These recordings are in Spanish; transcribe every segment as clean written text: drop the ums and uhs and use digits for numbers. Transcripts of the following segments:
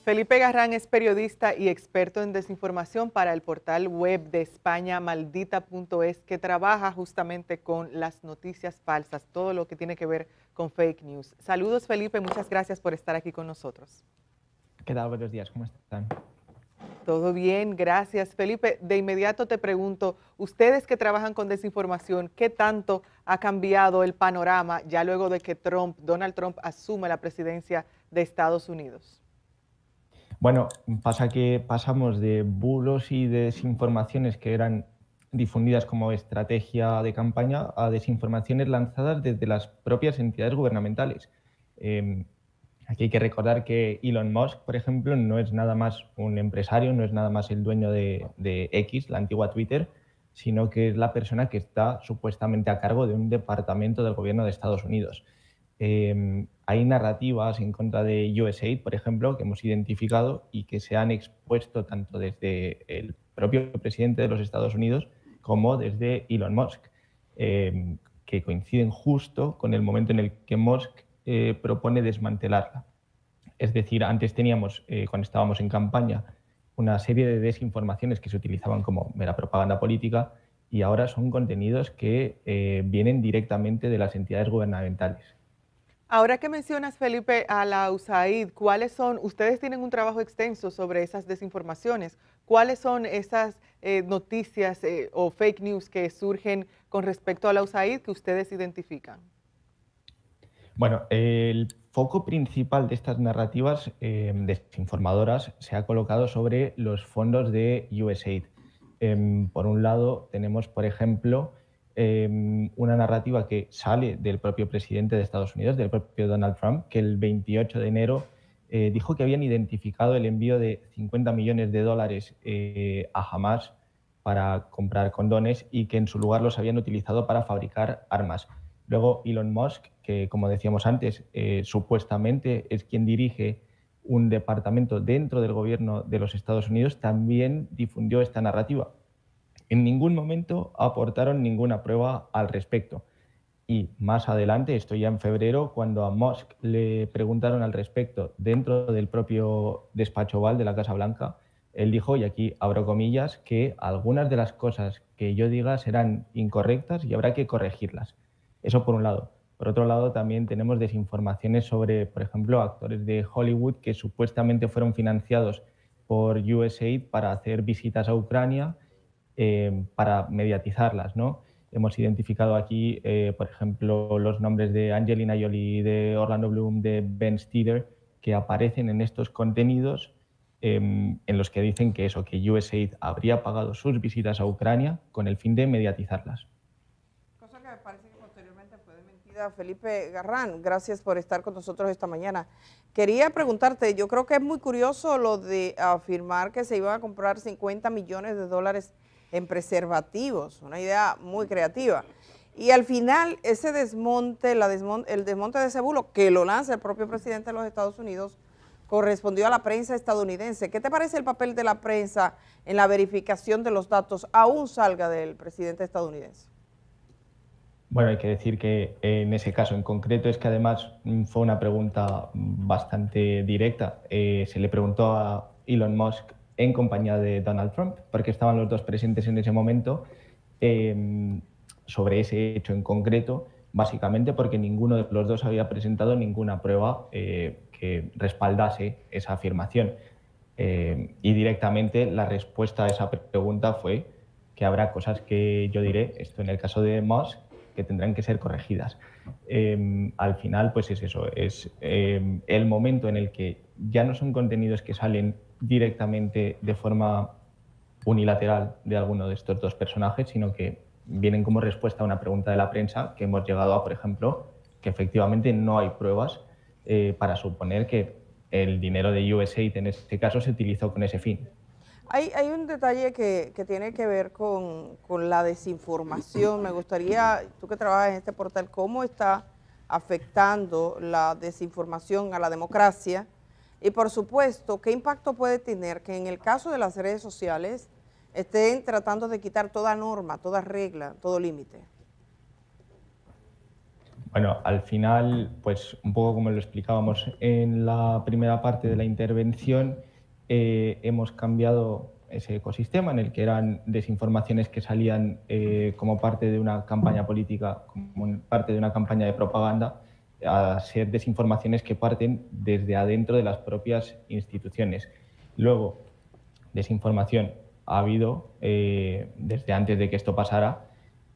Felipe Garrán es periodista y experto en desinformación para el portal web de España, maldita.es, que trabaja justamente con las noticias falsas, todo lo que tiene que ver con fake news. Saludos, Felipe, muchas gracias por estar aquí con nosotros. ¿Qué tal? Buenos días, ¿cómo están? Todo bien, gracias. Felipe, de inmediato te pregunto, ustedes que trabajan con desinformación, ¿qué tanto ha cambiado el panorama ya luego de que Donald Trump asume la presidencia de Estados Unidos? Bueno, pasa que pasamos de bulos y desinformaciones que eran difundidas como estrategia de campaña a desinformaciones lanzadas desde las propias entidades gubernamentales. Eh, Aquí hay que recordar que Elon Musk, por ejemplo, no es nada más un empresario, no es nada más el dueño de X, la antigua Twitter, sino que es la persona que está supuestamente a cargo de un departamento del gobierno de Estados Unidos. Hay narrativas en contra de USAID, por ejemplo, que hemos identificado y que se han expuesto tanto desde el propio presidente de los Estados Unidos como desde Elon Musk, que coinciden justo con el momento en el que Musk propone desmantelarla. Es decir, antes teníamos, cuando estábamos en campaña, una serie de desinformaciones que se utilizaban como mera propaganda política y ahora son contenidos que vienen directamente de las entidades gubernamentales. Ahora que mencionas, Felipe, a la USAID, ¿cuáles son? Ustedes tienen un trabajo extenso sobre esas desinformaciones. ¿Cuáles son esas noticias o fake news que surgen con respecto a la USAID que ustedes identifican? Bueno, el foco principal de estas narrativas desinformadoras se ha colocado sobre los fondos de USAID. Por un lado, tenemos, por ejemplo, una narrativa que sale del propio presidente de Estados Unidos, del propio Donald Trump, que el 28 de enero dijo que habían identificado el envío de 50 millones de dólares a Hamas para comprar condones y que en su lugar los habían utilizado para fabricar armas. Luego Elon Musk, que como decíamos antes, supuestamente es quien dirige un departamento dentro del gobierno de los Estados Unidos, también difundió esta narrativa. En ningún momento aportaron ninguna prueba al respecto. Y más adelante, esto ya en febrero, cuando a Musk le preguntaron al respecto dentro del propio despacho Oval de la Casa Blanca, él dijo, y aquí abro comillas, que algunas de las cosas que yo diga serán incorrectas y habrá que corregirlas. Eso por un lado. Por otro lado, también tenemos desinformaciones sobre, por ejemplo, actores de Hollywood que supuestamente fueron financiados por USAID para hacer visitas a Ucrania, para mediatizarlas, ¿no? Hemos identificado aquí, por ejemplo, los nombres de Angelina Jolie, de Orlando Bloom, de Ben Stiller, que aparecen en estos contenidos en los que dicen que eso, que USAID habría pagado sus visitas a Ucrania con el fin de mediatizarlas. Cosa que me parece que posteriormente fue desmentida. Felipe Garrán, gracias por estar con nosotros esta mañana. Quería preguntarte, yo creo que es muy curioso lo de afirmar que se iban a comprar 50 millones de dólares en preservativos, una idea muy creativa. Y al final ese desmonte, el desmonte de ese bulo, que lo lanza el propio presidente de los Estados Unidos, correspondió a la prensa estadounidense. ¿Qué te parece el papel de la prensa en la verificación de los datos, aún salga del presidente estadounidense? Bueno, hay que decir que en ese caso en concreto es que además fue una pregunta bastante directa. Se le preguntó a Elon Musk en compañía de Donald Trump, porque estaban los dos presentes en ese momento, eh, sobre ese hecho en concreto, básicamente porque ninguno de los dos había presentado ninguna prueba que respaldase esa afirmación. Y directamente la respuesta a esa pregunta fue que habrá cosas que yo diré, esto en el caso de Musk, que tendrán que ser corregidas. Al final, pues es eso, es el momento en el que ya no son contenidos que salen directamente de forma unilateral de alguno de estos dos personajes, sino que vienen como respuesta a una pregunta de la prensa que hemos llegado a, por ejemplo, que efectivamente no hay pruebas para suponer que el dinero de USAID en este caso se utilizó con ese fin. Hay un detalle que tiene que ver con la desinformación. Me gustaría, tú que trabajas en este portal, ¿cómo está afectando la desinformación a la democracia? Y por supuesto, ¿qué impacto puede tener que en el caso de las redes sociales estén tratando de quitar toda norma, toda regla, todo límite? Bueno, al final, pues un poco como lo explicábamos en la primera parte de la intervención, hemos cambiado ese ecosistema en el que eran desinformaciones que salían como parte de una campaña política, como parte de una campaña de propaganda, a ser desinformaciones que parten desde adentro de las propias instituciones. Luego, desinformación ha habido desde antes de que esto pasara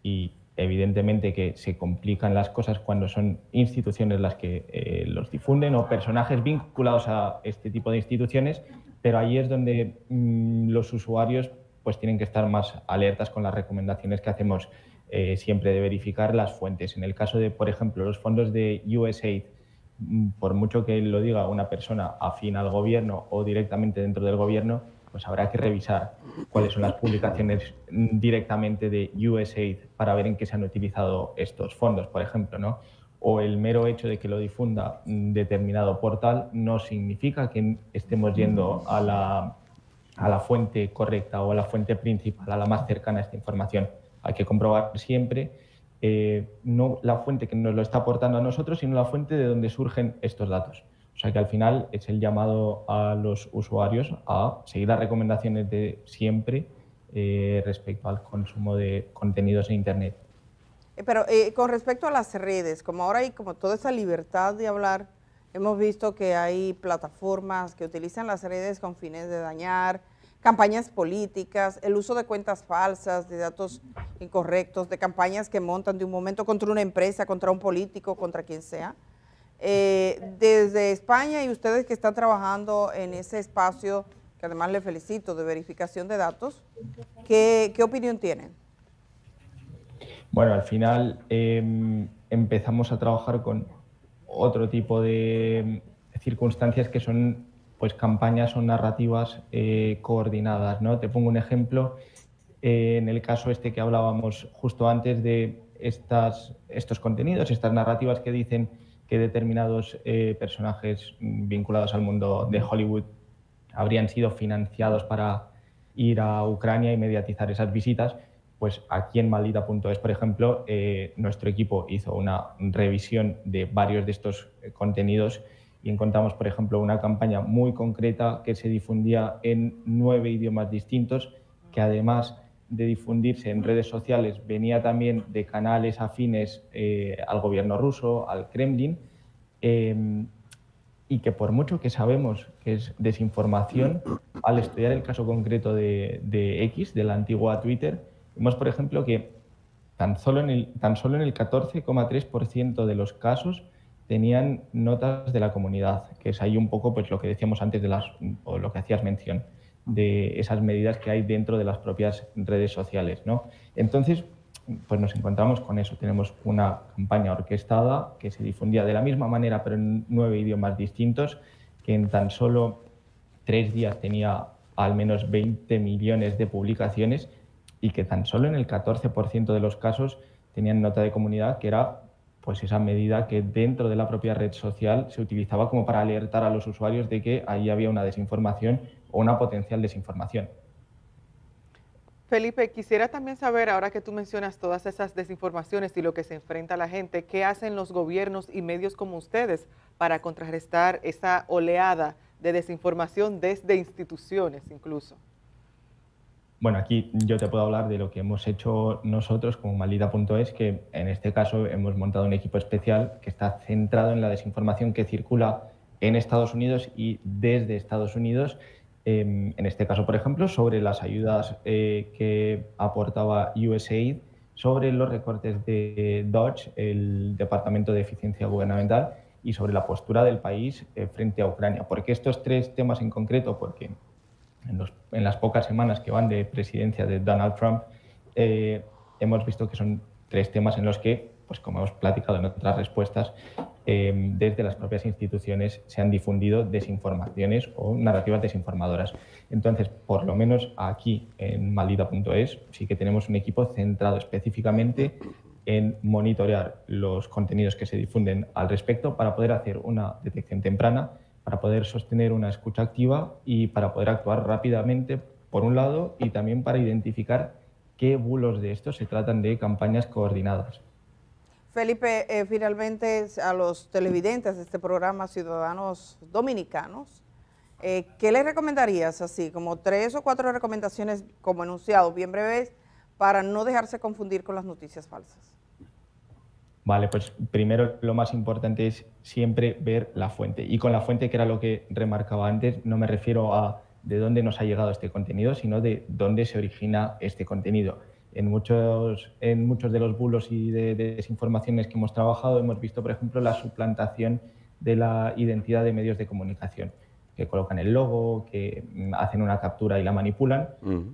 y evidentemente que se complican las cosas cuando son instituciones las que los difunden o personajes vinculados a este tipo de instituciones, pero ahí es donde los usuarios pues tienen que estar más alertas con las recomendaciones que hacemos siempre de verificar las fuentes. En el caso de, por ejemplo, los fondos de USAID, por mucho que lo diga una persona afín al gobierno o directamente dentro del gobierno, pues habrá que revisar cuáles son las publicaciones directamente de USAID para ver en qué se han utilizado estos fondos, por ejemplo, ¿no? O el mero hecho de que lo difunda determinado portal no significa que estemos yendo a la fuente correcta o a la fuente principal, a la más cercana a esta información. Hay que comprobar siempre no la fuente que nos lo está aportando a nosotros, sino la fuente de donde surgen estos datos. O sea que al final es el llamado a los usuarios a seguir las recomendaciones de siempre respecto al consumo de contenidos en Internet. Pero con respecto a las redes, como ahora hay como toda esa libertad de hablar, hemos visto que hay plataformas que utilizan las redes con fines de dañar, campañas políticas, el uso de cuentas falsas, de datos incorrectos, de campañas que montan de un momento contra una empresa, contra un político, contra quien sea. Desde España y ustedes que están trabajando en ese espacio, que además les felicito, de verificación de datos, ¿qué opinión tienen? Bueno, al final empezamos a trabajar con otro tipo de circunstancias que son pues campañas o narrativas coordinadas, ¿no? Te pongo un ejemplo, en el caso este que hablábamos justo antes de estos contenidos, estas narrativas que dicen que determinados personajes vinculados al mundo de Hollywood habrían sido financiados para ir a Ucrania y mediatizar esas visitas, pues aquí en Maldita.es, por ejemplo, nuestro equipo hizo una revisión de varios de estos contenidos y encontramos, por ejemplo, una campaña muy concreta que se difundía en 9 idiomas distintos, que además de difundirse en redes sociales venía también de canales afines al gobierno ruso, al Kremlin, y que por mucho que sabemos que es desinformación, al estudiar el caso concreto de X, de la antigua Twitter, vemos, por ejemplo, que tan solo en el 14,3% de los casos tenían notas de la comunidad, que es ahí un poco pues, lo que decíamos antes o lo que hacías mención, de esas medidas que hay dentro de las propias redes sociales, ¿no? Entonces, pues nos encontramos con eso. Tenemos una campaña orquestada que se difundía de la misma manera, pero en 9 idiomas distintos, que en tan solo 3 días tenía al menos 20 millones de publicaciones y que tan solo en el 14% de los casos tenían nota de comunidad, que era pues esa medida que dentro de la propia red social se utilizaba como para alertar a los usuarios de que ahí había una desinformación o una potencial desinformación. Felipe, quisiera también saber, ahora que tú mencionas todas esas desinformaciones y lo que se enfrenta la gente, ¿qué hacen los gobiernos y medios como ustedes para contrarrestar esa oleada de desinformación desde instituciones incluso? Bueno, aquí yo te puedo hablar de lo que hemos hecho nosotros como Maldita.es, que en este caso hemos montado un equipo especial que está centrado en la desinformación que circula en Estados Unidos y desde Estados Unidos, en este caso, por ejemplo, sobre las ayudas que aportaba USAID, sobre los recortes de DOGE, el Departamento de Eficiencia Gubernamental, y sobre la postura del país frente a Ucrania. ¿Por qué estos 3 temas en concreto? Porque en las pocas semanas que van de presidencia de Donald Trump, hemos visto que son 3 temas en los que, pues como hemos platicado en otras respuestas, desde las propias instituciones se han difundido desinformaciones o narrativas desinformadoras. Entonces, por lo menos aquí en Maldita.es sí que tenemos un equipo centrado específicamente en monitorear los contenidos que se difunden al respecto para poder hacer una detección temprana, para poder sostener una escucha activa y para poder actuar rápidamente, por un lado, y también para identificar qué bulos de estos se tratan de campañas coordinadas. Felipe, finalmente a los televidentes de este programa, ciudadanos dominicanos, ¿qué les recomendarías, así como 3 o 4 recomendaciones como enunciados, bien breves, para no dejarse confundir con las noticias falsas? Vale, pues primero lo más importante es siempre ver la fuente. Y con la fuente, que era lo que remarcaba antes, no me refiero a de dónde nos ha llegado este contenido, sino de dónde se origina este contenido. En muchos de los bulos y de desinformaciones que hemos trabajado hemos visto, por ejemplo, la suplantación de la identidad de medios de comunicación, que colocan el logo, que hacen una captura y la manipulan.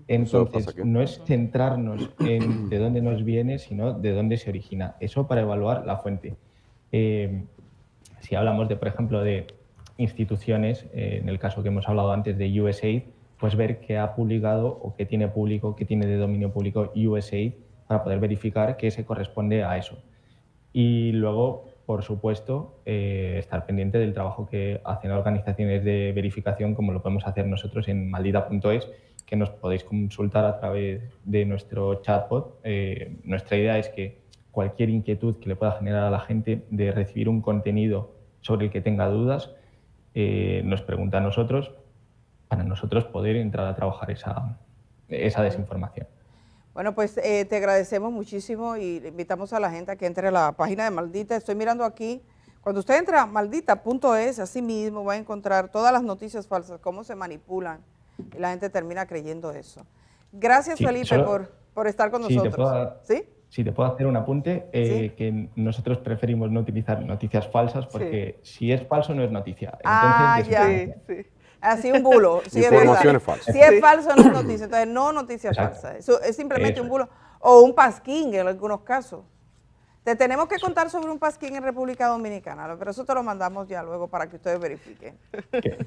Entonces, no es centrarnos en de dónde nos viene, sino de dónde se origina. Eso para evaluar la fuente. Si hablamos de, por ejemplo, de instituciones, en el caso que hemos hablado antes de USAID, pues ver qué ha publicado o qué tiene público, qué tiene de dominio público USAID, para poder verificar que se corresponde a eso. Y luego, por supuesto, estar pendiente del trabajo que hacen organizaciones de verificación, como lo podemos hacer nosotros en maldita.es, que nos podéis consultar a través de nuestro chatbot. Nuestra idea es que cualquier inquietud que le pueda generar a la gente de recibir un contenido sobre el que tenga dudas, nos pregunta a nosotros, para nosotros poder entrar a trabajar esa desinformación. Bueno, pues te agradecemos muchísimo y invitamos a la gente a que entre a la página de Maldita. Estoy mirando aquí, cuando usted entra a maldita.es, así mismo va a encontrar todas las noticias falsas, cómo se manipulan, y la gente termina creyendo eso. Gracias, sí, Felipe, por estar con nosotros. Sí, te puedo hacer un apunte, que nosotros preferimos no utilizar noticias falsas, porque si es falso no es noticia. Entonces, así un bulo. Sí, información es falsa. Si es falso no es noticia, entonces no noticia falsa. Eso es simplemente un bulo o un pasquín en algunos casos. Te tenemos que contar sobre un pasquín en República Dominicana, pero eso te lo mandamos ya luego para que ustedes verifiquen.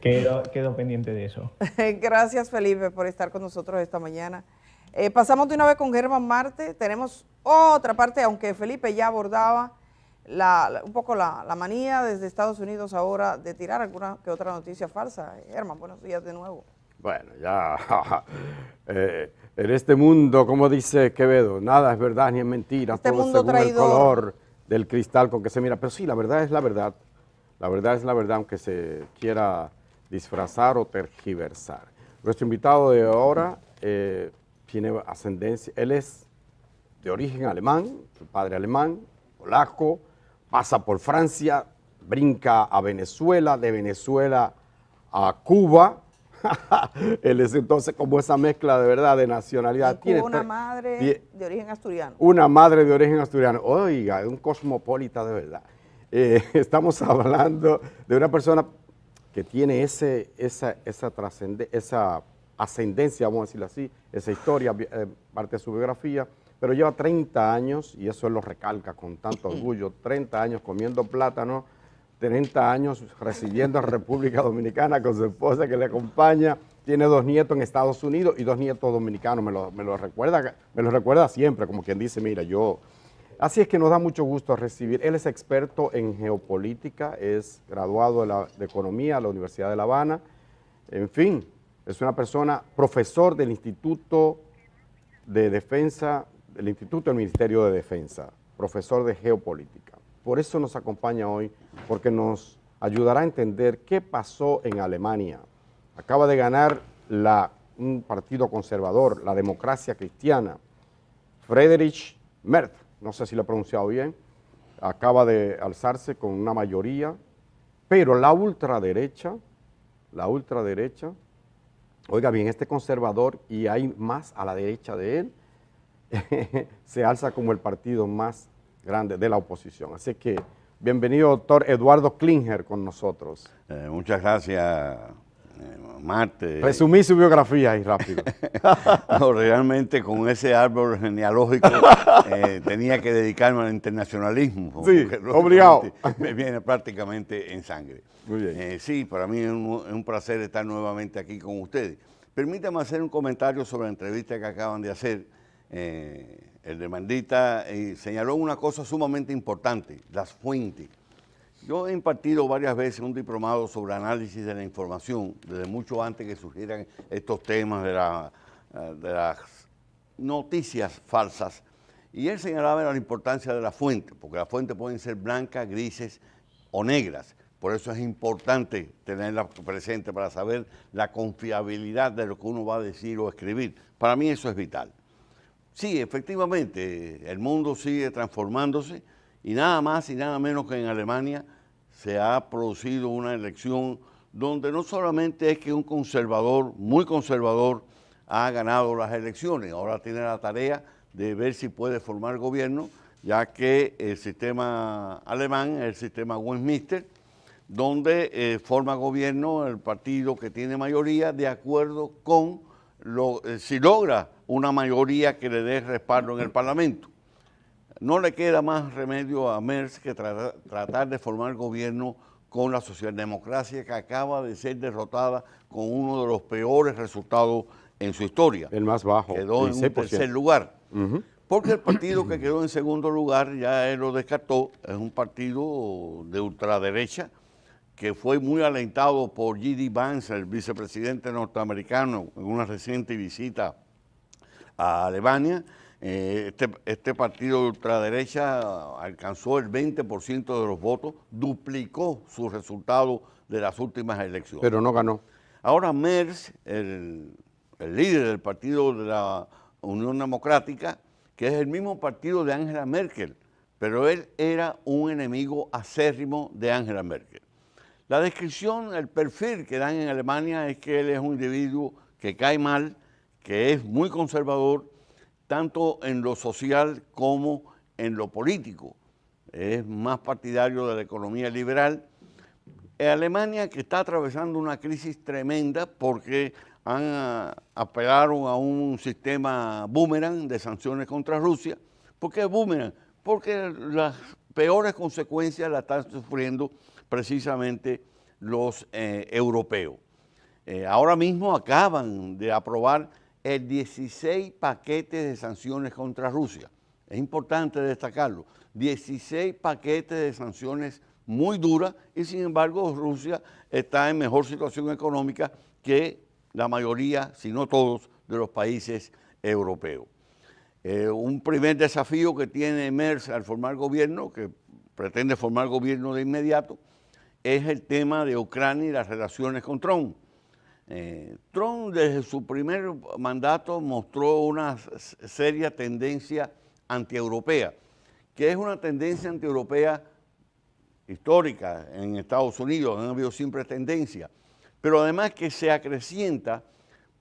Quedo pendiente de eso. Gracias, Felipe, por estar con nosotros esta mañana. Pasamos de una vez con Germán Marte. Tenemos otra parte, aunque Felipe ya abordaba un poco la manía desde Estados Unidos ahora de tirar alguna que otra noticia falsa. Germán, buenos días de nuevo. Bueno, ya en este mundo, como dice Quevedo, nada es verdad ni es mentira, este todo mundo según traidor. El color del cristal con que se mira. Pero sí, la verdad es la verdad. La verdad es la verdad, aunque se quiera disfrazar o tergiversar. Nuestro invitado de ahora tiene ascendencia, él es de origen alemán, su padre alemán, polaco, pasa por Francia, brinca a Venezuela, de Venezuela a Cuba. Él es entonces como esa mezcla de verdad de nacionalidad. Tiene una madre de origen asturiano. Una madre de origen asturiano. Oiga, es un cosmopolita de verdad. Estamos hablando de una persona que tiene esa ascendencia, vamos a decirlo así, esa historia, parte de su biografía, pero lleva 30 años, y eso él lo recalca con tanto orgullo, 30 años comiendo plátano, 30 años residiendo en República Dominicana con su esposa que le acompaña, tiene 2 nietos en Estados Unidos y 2 nietos dominicanos, me lo recuerda siempre, como quien dice, mira, yo... Así es que nos da mucho gusto recibir, él es experto en geopolítica, es graduado de Economía a la Universidad de La Habana, en fin, es una persona, profesor del Instituto de Defensa, del Instituto del Ministerio de Defensa, profesor de Geopolítica. Por eso nos acompaña hoy, porque nos ayudará a entender qué pasó en Alemania. Acaba de ganar un partido conservador, la Democracia Cristiana. Friedrich Merz, no sé si lo he pronunciado bien, acaba de alzarse con una mayoría, pero la ultraderecha, oiga bien, este conservador, y hay más a la derecha de él, se alza como el partido más grande de la oposición. Así que bienvenido, doctor Eduardo Klinger, con nosotros. Muchas gracias, Marte. Resumí su biografía ahí rápido. No, realmente con ese árbol genealógico tenía que dedicarme al internacionalismo. Sí, obligado. Me viene prácticamente en sangre. Muy bien. Sí, para mí es un placer estar nuevamente aquí con ustedes. Permítame hacer un comentario sobre la entrevista que acaban de hacer. El de Maldita señaló una cosa sumamente importante, las fuentes. Yo he impartido varias veces un diplomado sobre análisis de la información, desde mucho antes que surgieran estos temas de las noticias falsas, Y él señalaba la importancia de la fuente, porque las fuentes pueden ser blancas, grises o negras. Por eso es importante tenerla presente para saber la confiabilidad de lo que uno va a decir o escribir. Para mí eso es vital. Sí, efectivamente, el mundo sigue transformándose y nada más y nada menos que en Alemania se ha producido una elección donde no solamente es que un conservador, muy conservador, ha ganado las elecciones, ahora tiene la tarea de ver si puede formar gobierno, ya que el sistema alemán es el sistema Westminster, donde forma gobierno el partido que tiene mayoría de acuerdo con si logra una mayoría que le dé respaldo en el Parlamento. No le queda más remedio a Merz que tratar de formar gobierno con la socialdemocracia que acaba de ser derrotada con uno de los peores resultados en su historia. El más bajo. Quedó en un tercer lugar. Porque el partido que quedó en segundo lugar, ya él lo descartó, es un partido de ultraderecha que fue muy alentado por J.D. Vance, el vicepresidente norteamericano, en una reciente visita a Alemania. Este partido de ultraderecha alcanzó el 20% de los votos, duplicó su resultado de las últimas elecciones. Pero no ganó. Ahora Merz, el líder del partido de la Unión Democrática, que es el mismo partido de Angela Merkel, pero él era un enemigo acérrimo de Angela Merkel. La descripción, el perfil que dan en Alemania es que él es un individuo que cae mal, que es muy conservador, tanto en lo social como en lo político. Es más partidario de la economía liberal. En Alemania, que está atravesando una crisis tremenda porque apelaron a un sistema boomerang de sanciones contra Rusia. ¿Por qué boomerang? Porque las peores consecuencias las están sufriendo precisamente los europeos. Ahora mismo acaban de aprobar el 16 paquetes de sanciones contra Rusia. Es importante destacarlo. 16 paquetes de sanciones muy duras y sin embargo Rusia está en mejor situación económica que la mayoría, si no todos, de los países europeos. Un primer desafío que tiene Merz al formar gobierno, que pretende formar gobierno de inmediato, es el tema de Ucrania y las relaciones con Trump. Trump desde su primer mandato mostró una seria tendencia antieuropea, que es una tendencia antieuropea histórica en Estados Unidos, han habido siempre tendencia, pero además que se acrecienta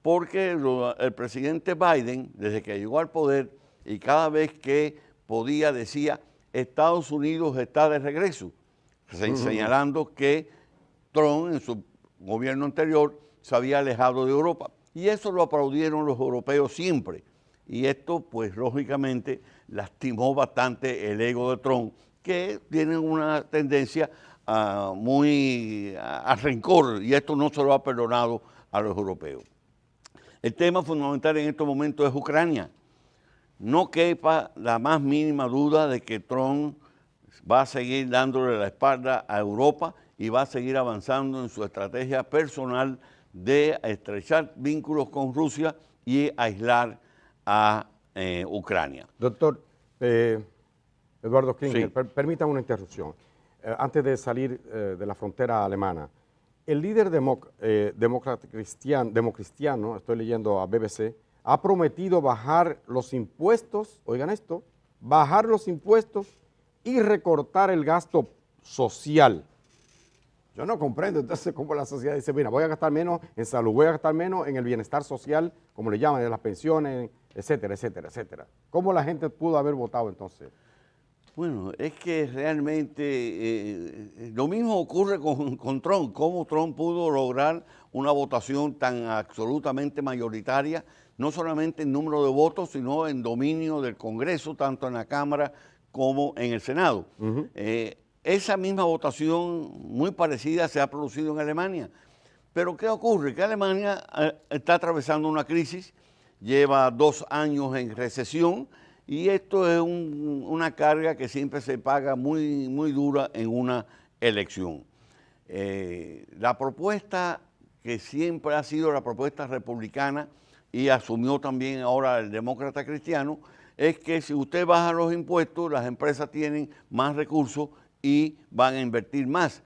porque el presidente Biden, desde que llegó al poder y cada vez que podía decía, Estados Unidos está de regreso, señalando que Trump en su gobierno anterior se había alejado de Europa. Y eso lo aplaudieron los europeos siempre. Y esto, pues, lógicamente, lastimó bastante el ego de Trump, que tiene una tendencia a rencor, y esto no se lo ha perdonado a los europeos. El tema fundamental en estos momentos es Ucrania. No quepa la más mínima duda de que Trump va a seguir dándole la espalda a Europa y va a seguir avanzando en su estrategia personal de estrechar vínculos con Rusia y aislar a Ucrania. Doctor Eduardo Klinger, Sí. Permítame una interrupción. Antes de salir de la frontera alemana, el líder democristiano, estoy leyendo a BBC, ha prometido bajar los impuestos, oigan esto, bajar los impuestos y recortar el gasto social. Yo no comprendo entonces cómo la sociedad dice, mira, voy a gastar menos en salud, voy a gastar menos en el bienestar social, como le llaman, en las pensiones, etcétera, etcétera, etcétera. ¿Cómo la gente pudo haber votado entonces? Bueno, es que realmente lo mismo ocurre con Trump. ¿Cómo Trump pudo lograr una votación tan absolutamente mayoritaria, no solamente en número de votos, sino en dominio del Congreso, tanto en la Cámara como en el Senado? Esa misma votación muy parecida se ha producido en Alemania. Pero ¿qué ocurre? Que Alemania está atravesando una crisis, lleva 2 años en recesión, y esto es una carga que siempre se paga muy, muy dura en una elección. La propuesta que siempre ha sido la propuesta republicana y asumió también ahora el demócrata cristiano, es que si usted baja los impuestos, las empresas tienen más recursos y van a invertir más.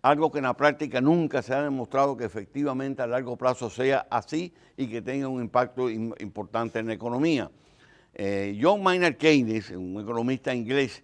Algo que en la práctica nunca se ha demostrado que efectivamente a largo plazo sea así y que tenga un impacto importante en la economía. John Maynard Keynes, un economista inglés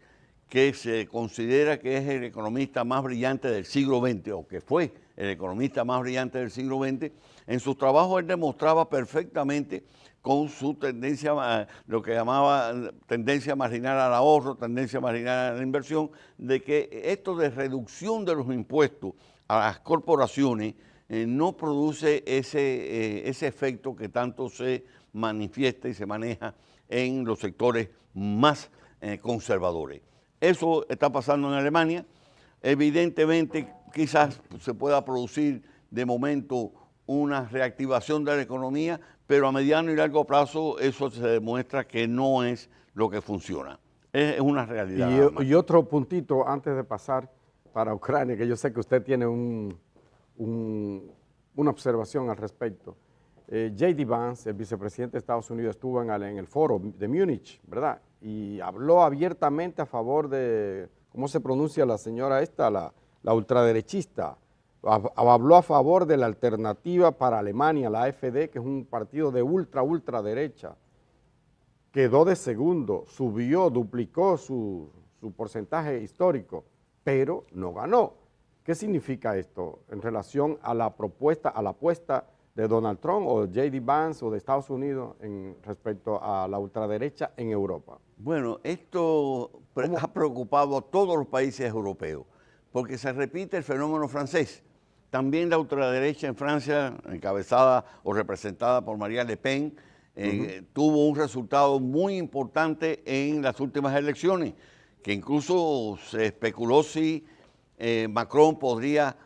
que se considera que es el economista más brillante del siglo XX, o que fue el economista más brillante del siglo XX, en sus trabajos él demostraba perfectamente con su tendencia, lo que llamaba tendencia marginal al ahorro, tendencia marginal a la inversión, de que esto de reducción de los impuestos a las corporaciones no produce ese efecto que tanto se manifiesta y se maneja en los sectores más conservadores. Eso está pasando en Alemania. Evidentemente, quizás se pueda producir de momento una reactivación de la economía, pero a mediano y largo plazo eso se demuestra que no es lo que funciona. Es una realidad. Y otro puntito antes de pasar para Ucrania, que yo sé que usted tiene una observación al respecto. J.D. Vance, el vicepresidente de Estados Unidos, estuvo en el foro de Múnich, ¿verdad? Y habló abiertamente a favor de, ¿cómo se pronuncia la señora esta? La ultraderechista. Habló a favor de la alternativa para Alemania, la AfD, que es un partido de ultraderecha. Quedó de segundo, subió, duplicó su porcentaje histórico, pero no ganó. ¿Qué significa esto en relación a la propuesta, a la apuesta de Donald Trump o J.D. Vance o de Estados Unidos respecto a la ultraderecha en Europa? Bueno, esto ha preocupado a todos los países europeos, porque se repite el fenómeno francés. También la ultraderecha en Francia, encabezada o representada por María Le Pen, tuvo un resultado muy importante en las últimas elecciones, que incluso se especuló si Macron podría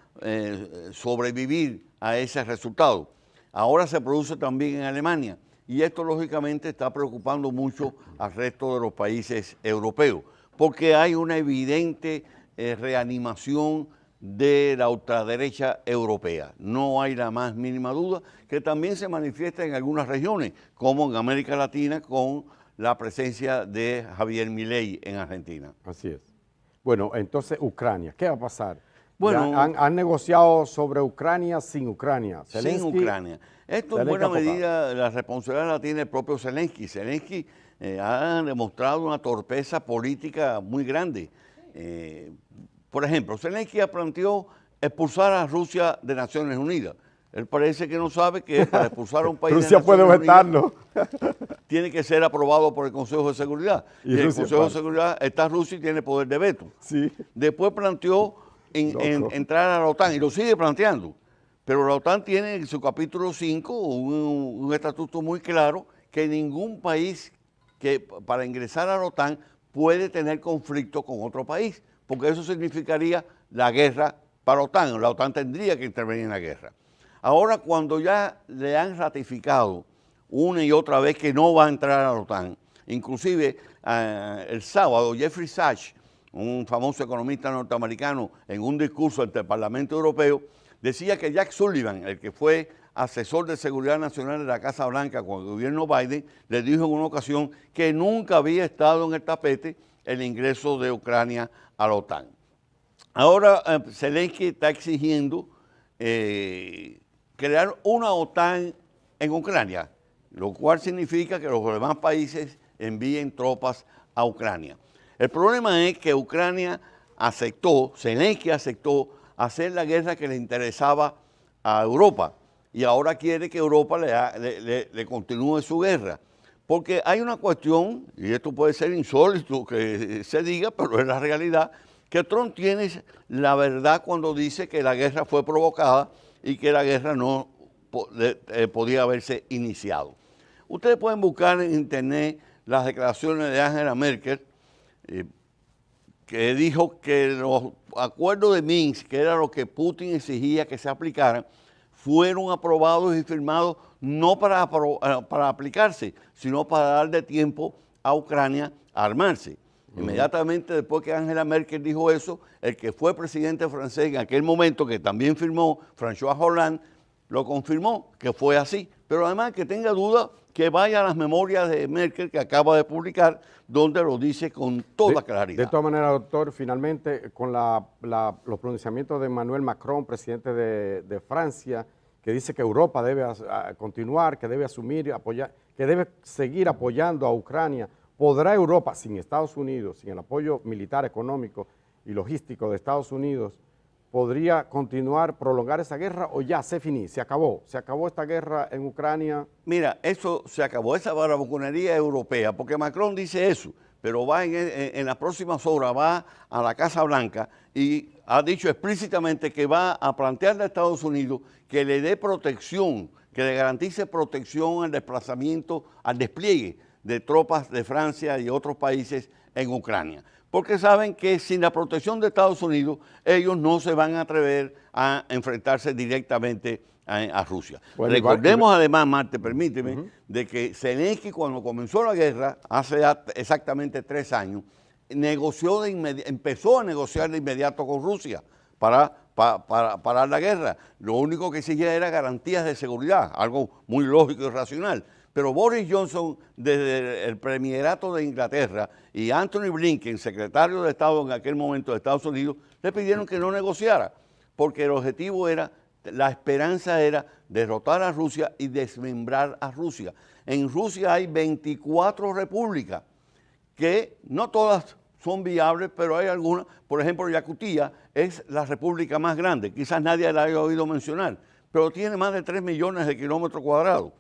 sobrevivir a ese resultado. Ahora se produce también en Alemania y esto lógicamente está preocupando mucho al resto de los países europeos, porque hay una evidente reanimación de la ultraderecha europea. No hay la más mínima duda, que también se manifiesta en algunas regiones, como en América Latina con la presencia de Javier Milei en Argentina. Así es. Bueno, entonces Ucrania, ¿qué va a pasar? Bueno, han negociado sobre Ucrania sin Ucrania. Sin Ucrania. Esto en buena medida la responsabilidad la tiene el propio Zelensky. Zelensky ha demostrado una torpeza política muy grande. Por ejemplo, Zelensky planteó expulsar a Rusia de Naciones Unidas. Él parece que no sabe que para expulsar a un país Rusia puede vetarlo. Tiene que ser aprobado por el Consejo de Seguridad. Y el Consejo de Seguridad está Rusia y tiene poder de veto. Sí. Después planteó entrar a la OTAN y lo sigue planteando. Pero la OTAN tiene en su capítulo 5 un estatuto muy claro que ningún país que para ingresar a la OTAN puede tener conflicto con otro país, porque eso significaría la guerra para la OTAN. La OTAN tendría que intervenir en la guerra. Ahora, cuando ya le han ratificado una y otra vez que no va a entrar a la OTAN, inclusive el sábado Jeffrey Sachs, un famoso economista norteamericano, en un discurso ante el Parlamento Europeo, decía que Jack Sullivan, el que fue asesor de seguridad nacional de la Casa Blanca con el gobierno Biden, le dijo en una ocasión que nunca había estado en el tapete el ingreso de Ucrania a la OTAN. Ahora Zelensky está exigiendo crear una OTAN en Ucrania, lo cual significa que los demás países envíen tropas a Ucrania. El problema es que Ucrania Zelensky aceptó hacer la guerra que le interesaba a Europa y ahora quiere que Europa le continúe su guerra. Porque hay una cuestión, y esto puede ser insólito que se diga, pero es la realidad, que Trump tiene la verdad cuando dice que la guerra fue provocada y que la guerra no podía haberse iniciado. Ustedes pueden buscar en internet las declaraciones de Angela Merkel, que dijo que los acuerdos de Minsk, que era lo que Putin exigía que se aplicaran, fueron aprobados y firmados no para aplicarse, sino para darle tiempo a Ucrania a armarse. Inmediatamente después que Angela Merkel dijo eso, el que fue presidente francés en aquel momento, que también firmó, François Hollande, lo confirmó que fue así. Pero además que tenga duda que vaya a las memorias de Merkel que acaba de publicar, donde lo dice con toda claridad. De todas maneras, doctor, finalmente, con los pronunciamientos de Emmanuel Macron, presidente de Francia, que dice que Europa debe continuar, que debe asumir, apoyar, que debe seguir apoyando a Ucrania, ¿podrá Europa, sin Estados Unidos, sin el apoyo militar, económico y logístico de Estados Unidos, podría continuar, prolongar esa guerra o ya se finí, se acabó esta guerra en Ucrania? Mira, eso se acabó, esa bravuconería europea, porque Macron dice eso, pero va en las próximas horas, va a la Casa Blanca y ha dicho explícitamente que va a plantearle a Estados Unidos que le dé protección, que le garantice protección al desplazamiento, al despliegue de tropas de Francia y otros países en Ucrania. Porque saben que sin la protección de Estados Unidos, ellos no se van a atrever a enfrentarse directamente a Rusia. Bueno, recordemos además, Marte, permíteme, de que Zelensky cuando comenzó la guerra, hace exactamente 3 años, empezó a negociar de inmediato con Rusia para parar la guerra. Lo único que exigía era garantías de seguridad, algo muy lógico y racional. Pero Boris Johnson, desde el premierato de Inglaterra, y Anthony Blinken, secretario de Estado en aquel momento de Estados Unidos, le pidieron que no negociara, porque el objetivo era, la esperanza era derrotar a Rusia y desmembrar a Rusia. En Rusia hay 24 repúblicas, que no todas son viables, pero hay algunas. Por ejemplo, Yakutia es la república más grande, quizás nadie la haya oído mencionar, pero tiene más de 3 millones de kilómetros cuadrados.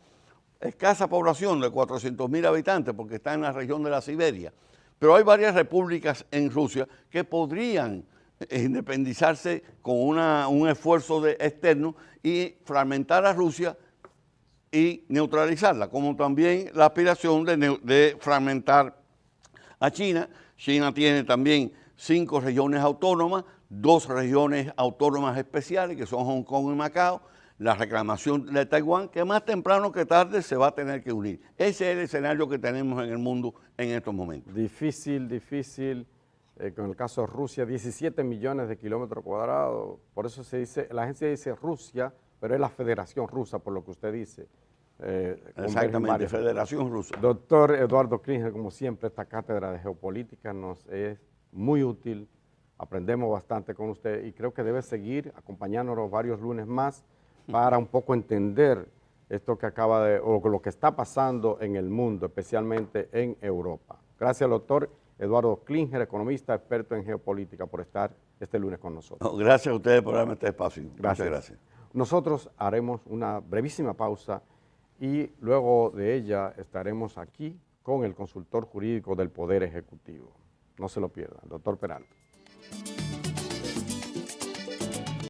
Escasa población de 400.000 habitantes porque está en la región de la Siberia. Pero hay varias repúblicas en Rusia que podrían independizarse con un esfuerzo externo y fragmentar a Rusia y neutralizarla, como también la aspiración de fragmentar a China. China tiene también 5 regiones autónomas, 2 regiones autónomas especiales que son Hong Kong y Macao, la reclamación de Taiwán, que más temprano que tarde se va a tener que unir. Ese es el escenario que tenemos en el mundo en estos momentos. Difícil, con el caso de Rusia, 17 millones de kilómetros cuadrados, por eso se dice, la agencia dice Rusia, pero es la Federación Rusa, por lo que usted dice. Exactamente, Federación Rusa. Doctor Eduardo Klinger, como siempre, esta cátedra de geopolítica nos es muy útil, aprendemos bastante con usted y creo que debe seguir acompañándonos varios lunes más para un poco entender esto que o lo que está pasando en el mundo, especialmente en Europa. Gracias, doctor Eduardo Klinger, economista, experto en geopolítica, por estar este lunes con nosotros. No, gracias a ustedes por darme este espacio. Gracias. Muchas gracias. Nosotros haremos una brevísima pausa y luego de ella estaremos aquí con el consultor jurídico del Poder Ejecutivo. No se lo pierdan, doctor Peralta.